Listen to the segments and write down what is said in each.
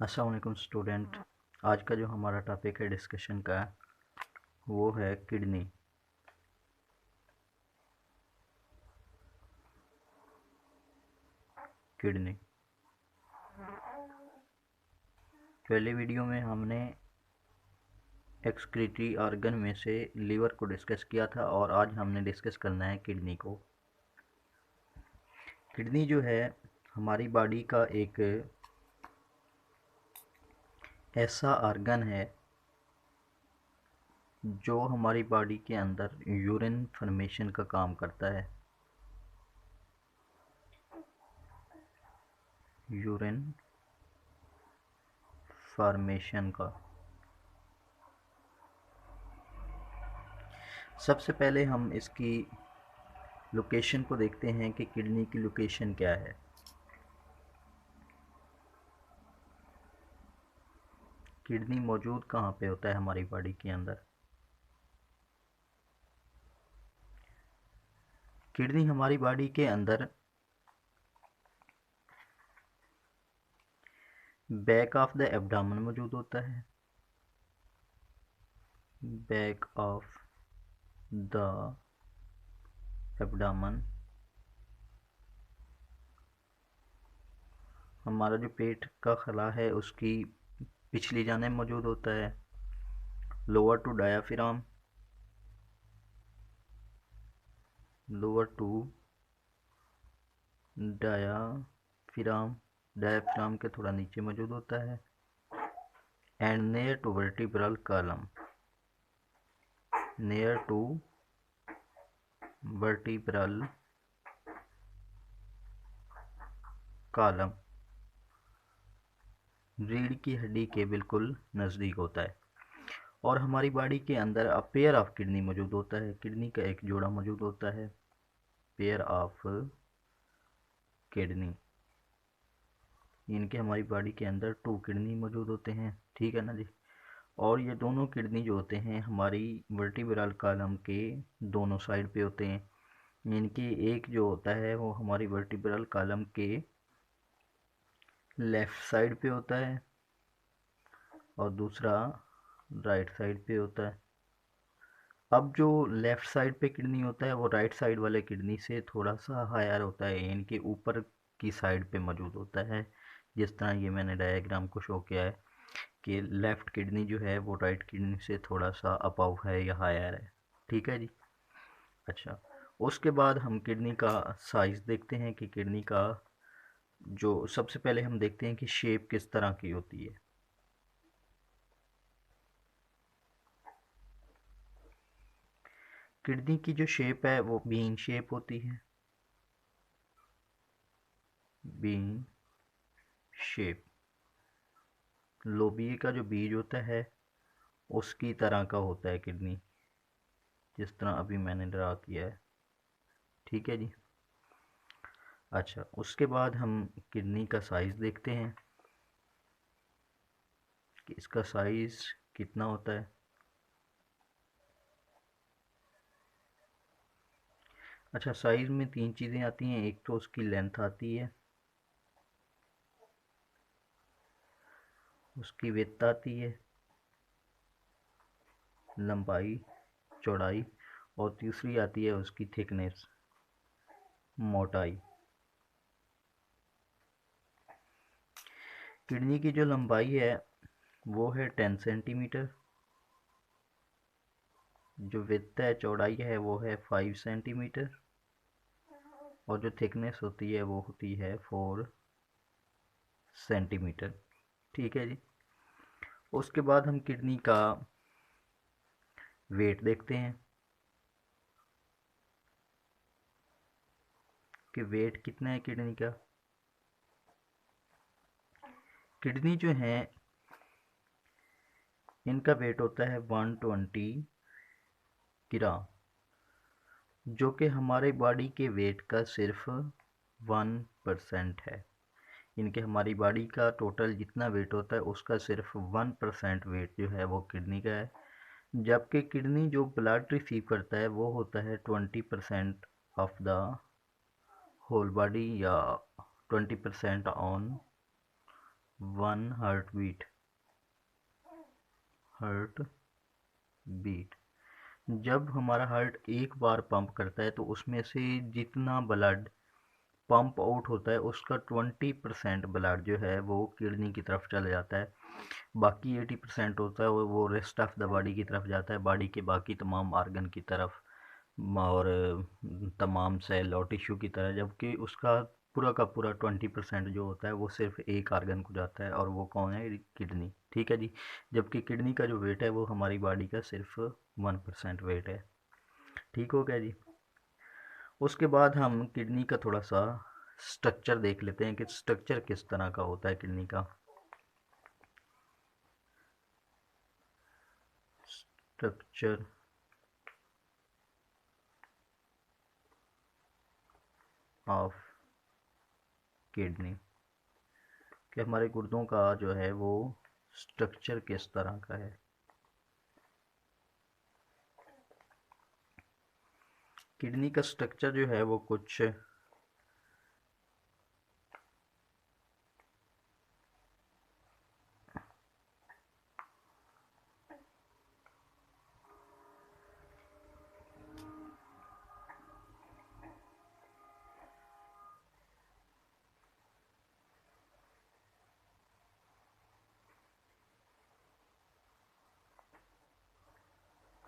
अस्सलाम वालेकुम स्टूडेंट। आज का जो हमारा टॉपिक है डिस्कशन का वो है किडनी। किडनी पहले वीडियो में हमने एक्सक्रीटरी ऑर्गन में से लीवर को डिस्कस किया था और आज हमने डिस्कस करना है किडनी को। किडनी जो है हमारी बॉडी का एक ऐसा ऑर्गन है जो हमारी बॉडी के अंदर यूरिन फॉर्मेशन का काम करता है। यूरिन फॉर्मेशन का सबसे पहले हम इसकी लोकेशन को देखते हैं कि किडनी की लोकेशन क्या है। किडनी मौजूद कहाँ पे होता है हमारी बॉडी के अंदर? किडनी हमारी बॉडी के अंदर बैक ऑफ द एब्डोमेन मौजूद होता है। बैक ऑफ द एब्डोमेन हमारा जो पेट का खला है उसकी पिछली जानिब मौजूद होता है। Lower to diaphragm, lower to diaphragm, diaphragm के थोड़ा नीचे मौजूद होता है। And near to vertebral column, near to vertebral column, रीढ़ की हड्डी के बिल्कुल नज़दीक होता है। और हमारी बॉडी के अंदर पेयर ऑफ किडनी मौजूद होता है। किडनी का एक जोड़ा मौजूद होता है, पेयर ऑफ किडनी। इनके हमारी बॉडी के अंदर 2 किडनी मौजूद होते हैं, ठीक है ना जी। और ये दोनों किडनी जो होते हैं हमारी वर्टिब्रल कॉलम के दोनों साइड पे होते हैं। इनकी एक जो होता है वो हमारी वर्टिब्रल कॉलम के लेफ़्ट साइड पे होता है और दूसरा राइट साइड पे होता है। अब जो लेफ़्ट साइड पे किडनी होता है वो राइट साइड वाले किडनी से थोड़ा सा हायर होता है, इनके ऊपर की साइड पे मौजूद होता है। जिस तरह ये मैंने डायग्राम को शो किया है कि लेफ़्ट किडनी जो है वो राइट किडनी से थोड़ा सा अबव है या हायर है, ठीक है जी। अच्छा, उसके बाद हम किडनी का साइज़ देखते हैं कि किडनी का जो सबसे पहले हम देखते हैं कि शेप किस तरह की होती है। किडनी की जो शेप है वो बीन शेप होती है, बीन शेप। लोबिया का जो बीज होता है उसकी तरह का होता है किडनी, जिस तरह अभी मैंने ड्रा किया है, ठीक है जी। अच्छा, उसके बाद हम किडनी का साइज़ देखते हैं कि इसका साइज़ कितना होता है। अच्छा, साइज़ में 3 चीज़ें आती हैं, एक तो उसकी लेंथ आती है, उसकी विड्थ आती है, लंबाई चौड़ाई, और तीसरी आती है उसकी थिकनेस, मोटाई। किडनी की जो लंबाई है वो है 10 सेंटीमीटर, जो विड्थ है चौड़ाई है वो है 5 सेंटीमीटर, और जो थिकनेस होती है वो होती है 4 सेंटीमीटर, ठीक है जी। उसके बाद हम किडनी का वेट देखते हैं कि वेट कितना है किडनी का। किडनी जो है इनका वेट होता है 120 ग्राम, जो कि हमारे बॉडी के वेट का सिर्फ 1% है। इनके हमारी बॉडी का टोटल जितना वेट होता है उसका सिर्फ 1% वेट जो है वो किडनी का है, जबकि किडनी जो ब्लड रिसीव करता है वो होता है 20% ऑफ द होल बॉडी या 20% ऑन 1 हार्ट बीट। जब हमारा हार्ट एक बार पंप करता है तो उसमें से जितना ब्लड पंप आउट होता है उसका 20% ब्लड जो है वो किडनी की तरफ चला जाता है। बाकी 80% होता है वो रेस्ट ऑफ द बॉडी की तरफ जाता है, बॉडी के बाकी तमाम आर्गन की तरफ और तमाम सेल और टिश्यू की तरह। जबकि उसका पूरा का पूरा 20% जो होता है वो सिर्फ एक आर्गन को जाता है और वो कौन है? किडनी। ठीक है जी। जबकि किडनी का जो वेट है वो हमारी बॉडी का सिर्फ 1% वेट है। ठीक हो गया जी। उसके बाद हम किडनी का थोड़ा सा स्ट्रक्चर देख लेते हैं कि स्ट्रक्चर किस तरह का होता है किडनी का। स्ट्रक्चर ऑफ किडनी, कि हमारे गुर्दों का जो है वो स्ट्रक्चर किस तरह का है। किडनी का स्ट्रक्चर जो है वो कुछ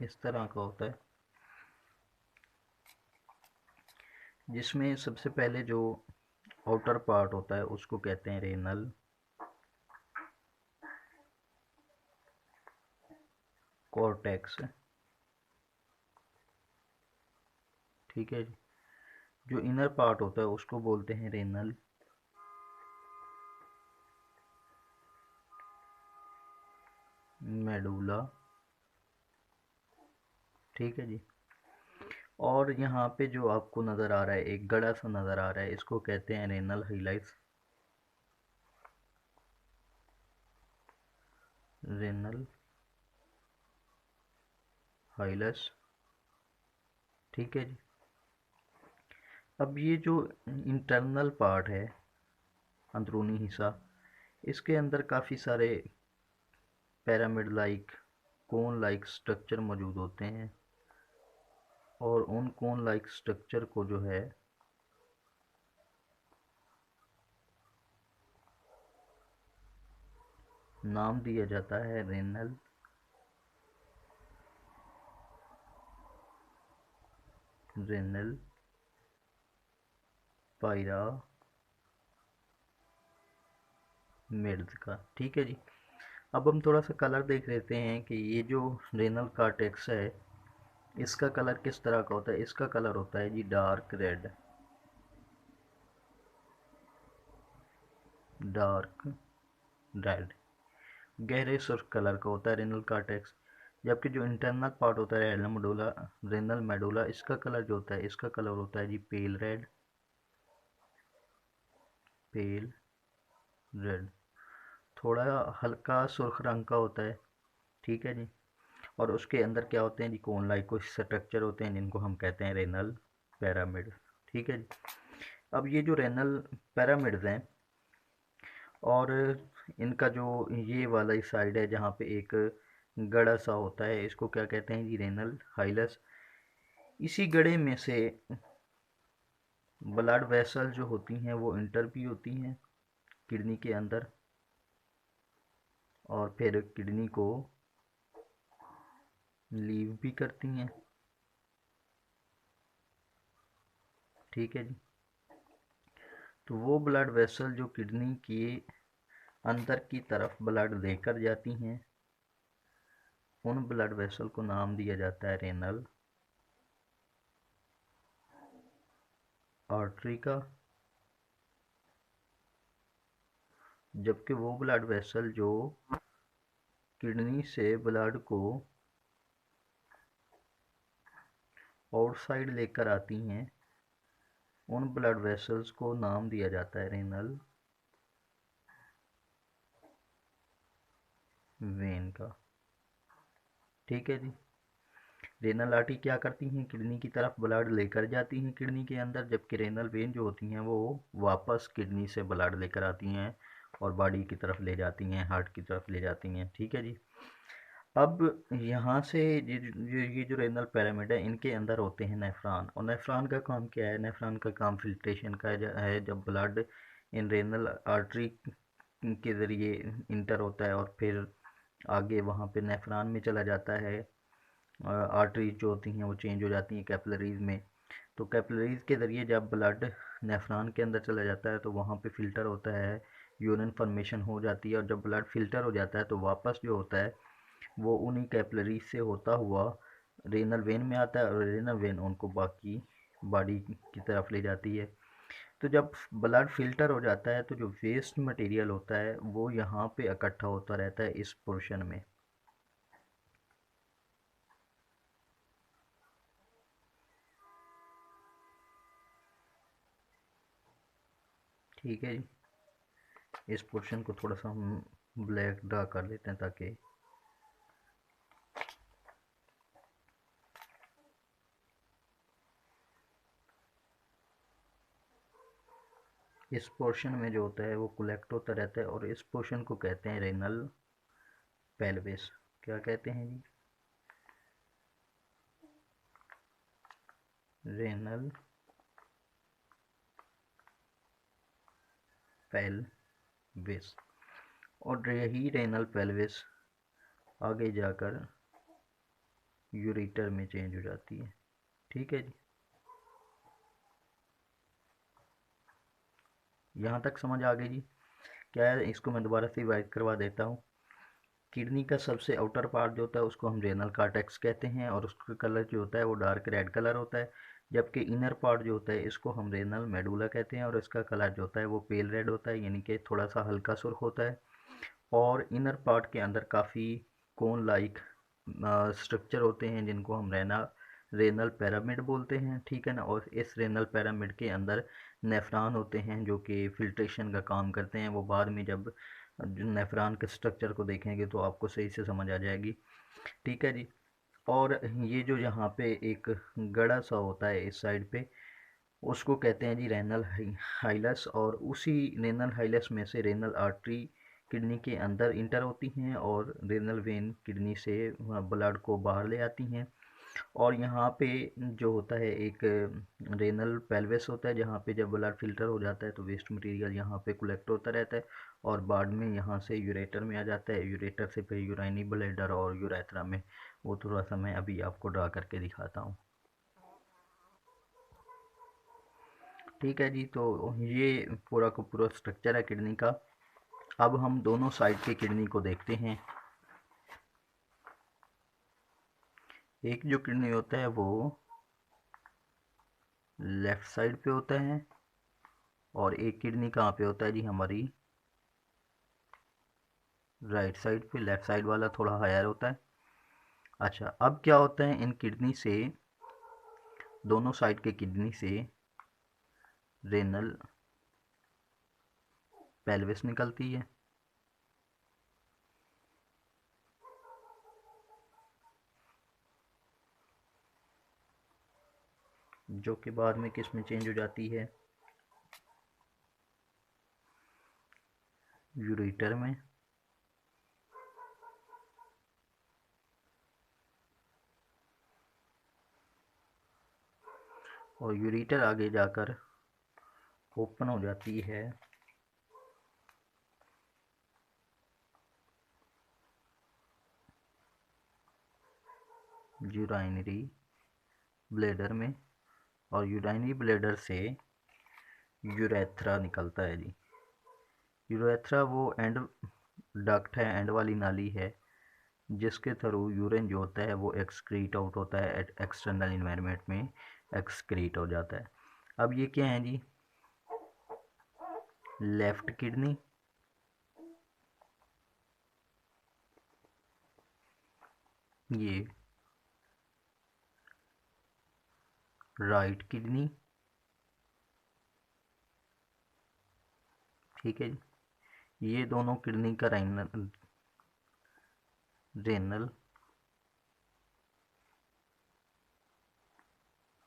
इस तरह का होता है, जिसमें सबसे पहले जो आउटर पार्ट होता है उसको कहते हैं रेनल कॉर्टेक्स। ठीक है जी। जो इनर पार्ट होता है उसको बोलते हैं रेनल मेडुला। ठीक है जी। और यहाँ पे जो आपको नज़र आ रहा है एक गड़ा सा नज़र आ रहा है, इसको कहते हैं रेनल हाइलाइट्स। रेनल हाइलस। ठीक है जी। अब ये जो इंटरनल पार्ट है, अंदरूनी हिस्सा, इसके अंदर काफ़ी सारे pyramid like cone like structure मौजूद होते हैं और उन कोन लाइक स्ट्रक्चर को जो है नाम दिया जाता है रेनल रेनल पायरामिड्स का। ठीक है जी। अब हम थोड़ा सा कलर देख लेते हैं कि ये जो रेनल कॉर्टेक्स है इसका कलर किस तरह का होता है। इसका कलर होता है जी डार्क रेड, डार्क रेड, गहरे सुर्ख कलर का होता है रेनल कॉर्टेक्स। जबकि जो इंटरनल पार्ट होता है रेनल मेडुला, इसका कलर जो होता है इसका कलर होता है जी पेल रेड, पेल रेड, थोड़ा हल्का सुर्ख रंग का होता है। ठीक है जी। और उसके अंदर क्या होते हैं जी कोन लाइक कुछ स्ट्रक्चर होते हैं जिनको हम कहते हैं रेनल पैरामिड। ठीक है जी। अब ये जो रेनल पैरामिड्स हैं और इनका जो ये वाला साइड है जहाँ पे एक गड़ा सा होता है इसको क्या कहते हैं जी रेनल हाइलस। इसी गड़े में से ब्लड वेसल जो होती हैं वो इंटर भी होती हैं किडनी के अंदर और फिर किडनी को लीव भी करती हैं। ठीक है जी। तो वो ब्लड वेसल जो किडनी के अंदर की तरफ ब्लड लेकर जाती हैं उन ब्लड वेसल को नाम दिया जाता है रेनल आर्टरी का। जबकि वो ब्लड वेसल जो किडनी से ब्लड को आउटसाइड लेकर आती हैं उन ब्लड वेसल्स को नाम दिया जाता है रेनल वेन का। ठीक है जी। रेनल आर्टरी क्या करती हैं? किडनी की तरफ ब्लड लेकर जाती हैं किडनी के अंदर, जबकि रेनल वेन जो होती हैं वो वापस किडनी से ब्लड लेकर आती हैं और बॉडी की तरफ ले जाती हैं, हार्ट की तरफ ले जाती हैं। ठीक है जी। अब यहाँ से ये जो रेनल पिरामिड है, इनके अंदर होते हैं नेफ्रॉन, और नेफ्रॉन का काम क्या है? नेफ्रॉन का काम फिल्ट्रेशन का है। जब ब्लड इन रेनल आर्टरी के ज़रिए इंटर होता है और फिर आगे वहाँ पे नेफ्रॉन में चला जाता है, आर्टरीज जो होती हैं वो चेंज हो जाती हैं कैपिलरीज में। तो कैपिलरीज के ज़रिए जब ब्लड नेफ्रॉन के अंदर चला जाता है तो वहाँ पे फ़िल्टर होता है, यूरिन फॉर्मेशन हो जाती है, और जब ब्लड फ़िल्टर हो जाता है तो वापस जो होता है वो उन्हीं कैपिलरीज से होता हुआ रेनल वेन में आता है, और रेनल वेन उनको बाकी बॉडी की तरफ ले जाती है। तो जब ब्लड फिल्टर हो जाता है तो जो वेस्ट मटेरियल होता है वो यहाँ पे इकट्ठा होता रहता है इस पोर्शन में। ठीक है जी। इस पोर्शन को थोड़ा सा हम ब्लैक ड्रा कर लेते हैं ताकि इस पोर्शन में जो होता है वो कलेक्ट होता रहता है, और इस पोर्शन को कहते हैं रेनल पेल्विस। क्या कहते हैं जी? Renal pelvis. और यही रेनल पेल्विस आगे जाकर यूरेटर में चेंज हो जाती है। ठीक है जी। यहाँ तक समझ आ गई जी? क्या है, इसको मैं दोबारा से रिवाइज करवा देता हूँ। किडनी का सबसे आउटर पार्ट जो होता है उसको हम रेनल कार्टेक्स कहते हैं, और उसका कलर जो होता है वो डार्क रेड कलर होता है। जबकि इनर पार्ट जो होता है इसको हम रेनल मेडुला कहते हैं, और इसका कलर जो होता है वो पेल रेड होता है, यानी कि थोड़ा सा हल्का सुर्ख होता है। और इनर पार्ट के अंदर काफ़ी कोन लाइक स्ट्रक्चर होते हैं जिनको हम रेनल पिरामिड बोलते हैं। ठीक है ना। और इस रेनल पिरामिड के अंदर नेफ्रॉन होते हैं जो कि फिल्ट्रेशन का काम करते हैं। वो बाद में जब नेफ्रॉन के स्ट्रक्चर को देखेंगे तो आपको सही से समझ आ जाएगी। ठीक है जी। और ये जो यहाँ पे एक गड़ा सा होता है इस साइड पे, उसको कहते हैं जी रेनल हाइलस, और उसी रेनल हाइलस में से रेनल आर्टरी किडनी के अंदर इंटर होती हैं, और रेनल वेन किडनी से ब्लड को बाहर ले आती हैं। और यहाँ पे जो होता है एक रेनल पेल्विस होता है, जहाँ पे जब ब्लड फिल्टर हो जाता है तो वेस्ट मटेरियल यहाँ पे कलेक्ट होता रहता है, और बाद में यहाँ से यूरेटर में आ जाता है, यूरेटर से फिर यूराइनी ब्लैडर और यूरेथ्रा में। वो थोड़ा सा मैं अभी आपको ड्रा करके दिखाता हूँ। ठीक है जी। तो ये पूरा का पूरा स्ट्रक्चर है किडनी का। अब हम दोनों साइड के किडनी को देखते हैं। एक जो किडनी होता है वो लेफ्ट साइड पे होता है, और एक किडनी कहाँ पे होता है जी? हमारी राइट साइड पे। लेफ्ट साइड वाला थोड़ा हायर होता है। अच्छा, अब क्या होता है, इन किडनी से, दोनों साइड के किडनी से रेनल पेल्विस निकलती है, जो कि बाद में किस में चेंज हो जाती है? यूरेटर में। और यूरेटर आगे जाकर ओपन हो जाती है यूराइनरी ब्लैडर में, और यूराइनरी ब्लैडर से यूरेथ्रा निकलता है जी। यूरेथ्रा वो एंड डक्ट है, एंड वाली नाली है, जिसके थ्रू यूरिन जो होता है वो एक्सक्रीट आउट होता है, एक्सटर्नल इन्वायरमेंट में एक्सक्रीट हो जाता है। अब ये क्या है जी? लेफ्ट किडनी, ये राइट किडनी। ठीक है जी। ये दोनों किडनी का रेनल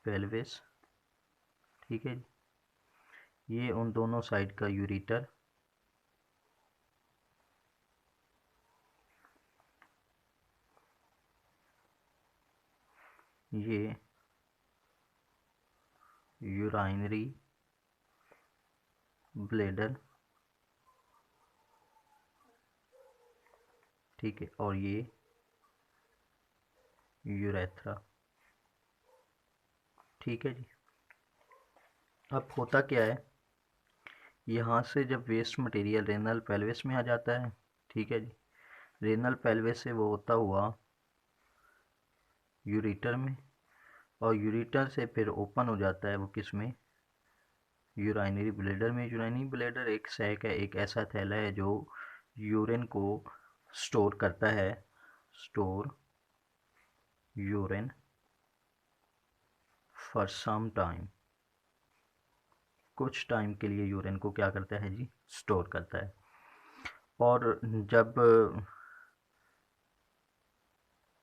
पेल्विस। ठीक है जी। ये उन दोनों साइड का यूरेटर, ये यूराइनरी ब्लैडर, ठीक है, और ये यूरेथ्रा, ठीक है जी। अब होता क्या है, यहाँ से जब वेस्ट मटेरियल रेनल पेल्विस में आ जाता है, ठीक है जी, रेनल पेल्विस से वो होता हुआ यूरेटर में, और यूरेटर से फिर ओपन हो जाता है वो किस में, यूराइनरी ब्लैडर में। यूराइनरी ब्लैडर एक सैक है, एक ऐसा थैला है जो यूरिन को स्टोर करता है, store urine for some time, कुछ टाइम के लिए यूरिन को क्या करता है जी, स्टोर करता है। और जब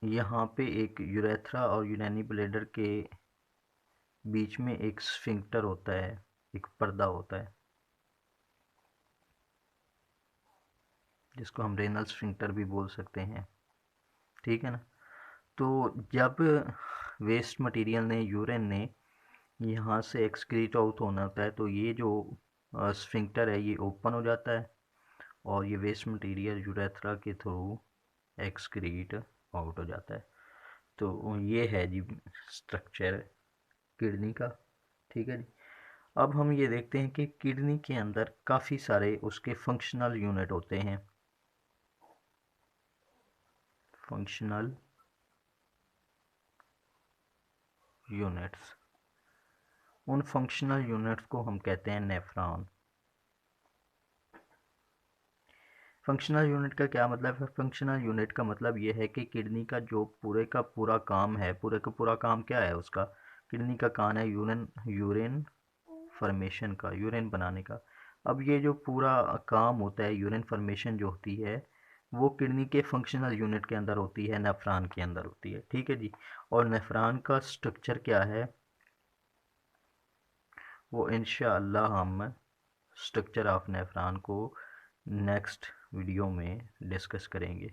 यहाँ पे एक यूरेथ्रा और यूराइनरी ब्लैडर के बीच में एक स्फिंक्टर होता है, एक पर्दा होता है, जिसको हम रेनल स्फिंक्टर भी बोल सकते हैं, ठीक है ना। तो जब वेस्ट मटेरियल ने, यूरिन ने यहाँ से एक्सक्रीट आउट होना होता है, तो ये जो स्फिंक्टर है ये ओपन हो जाता है, और ये वेस्ट मटेरियल यूरेथ्रा के थ्रू एक्सक्रीट आउट हो जाता है। तो ये है जी स्ट्रक्चर किडनी का, ठीक है जी। अब हम ये देखते हैं कि किडनी के अंदर काफ़ी सारे उसके फंक्शनल यूनिट होते हैं, फंक्शनल यूनिट्स। उन फंक्शनल यूनिट्स को हम कहते हैं नेफ्रॉन। फंक्शनल यूनिट का क्या मतलब है, फंक्शनल यूनिट का मतलब ये है कि किडनी का जो पूरे का पूरा काम है, पूरे का पूरा काम क्या है उसका, किडनी का काम है यूरिन फॉर्मेशन का, यूरिन बनाने का। अब ये जो पूरा काम होता है, यूरिन फॉर्मेशन जो होती है, वो किडनी के फंक्शनल यूनिट के अंदर होती है, नेफ्रॉन के अंदर होती है, ठीक है जी। और नेफ्रॉन का स्ट्रक्चर क्या है, वो इंशाअल्लाह हम स्ट्रक्चर ऑफ नेफ्रॉन को नेक्स्ट वीडियो में डिस्कस करेंगे।